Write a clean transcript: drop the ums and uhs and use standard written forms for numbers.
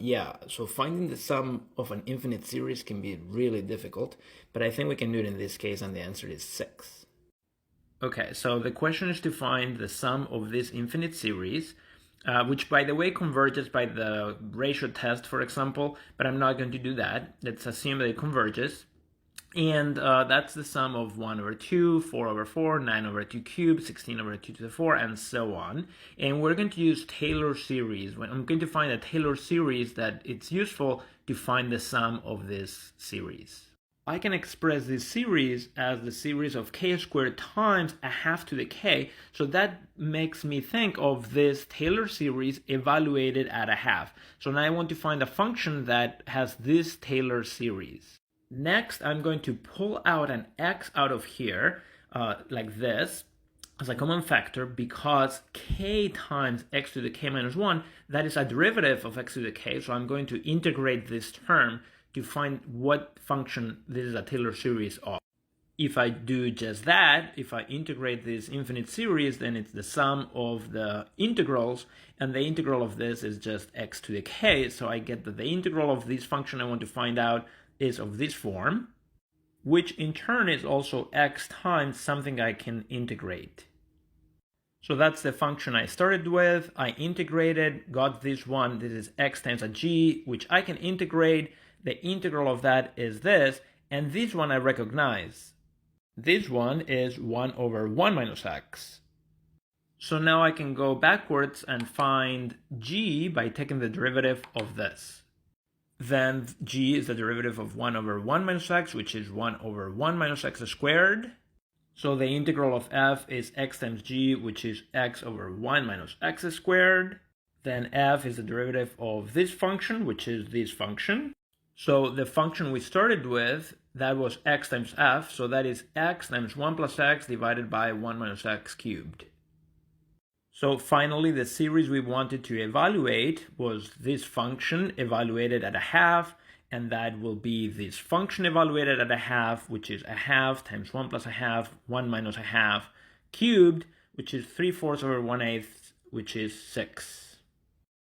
yeah, so finding the sum of an infinite series can be really difficult, but I think we can do it in this case, and the answer is 6. Okay, so the question is to find the sum of this infinite series, which, by the way, converges by the ratio test, for example, but I'm not going to do that. Let's assume that it converges. And that's the sum of 1 over 2, 4 over 4, 9 over 2 cubed, 16 over 2 to the 4, and so on. And we're going to use Taylor series. I'm going to find a Taylor series that it's useful to find the sum of this series. I can express this series as the series of k squared times a half to the k, so that makes me think of this Taylor series evaluated at a half. So now I want to find a function that has this Taylor series. Next, I'm going to pull out an x out of here, like this, as a common factor, because k times x to the k minus 1, that is a derivative of x to the k, so I'm going to integrate this term to find what function this is a Taylor series of. If I do just that, if I integrate this infinite series, then it's the sum of the integrals, and the integral of this is just x to the k, so I get that the integral of this function I want to find out is of this form, which in turn is also x times something I can integrate. So that's the function I started with. I integrated, got this one. This is x times a g, which I can integrate. The integral of that is this, and this one I recognize. This one is 1 over 1 minus x. So now I can go backwards and find g by taking the derivative of this. Then g is the derivative of 1 over 1 minus x, which is 1 over 1 minus x squared. So the integral of f is x times g, which is x over 1 minus x squared. Then f is the derivative of this function, which is this function. So the function we started with, that was x times f, so that is x times 1 plus x divided by 1 minus x cubed. So finally, the series we wanted to evaluate was this function evaluated at a half, and that will be this function evaluated at a half, which is a half times 1 plus a half, 1 minus a half cubed, which is 3/4 over 1/8, which is 6.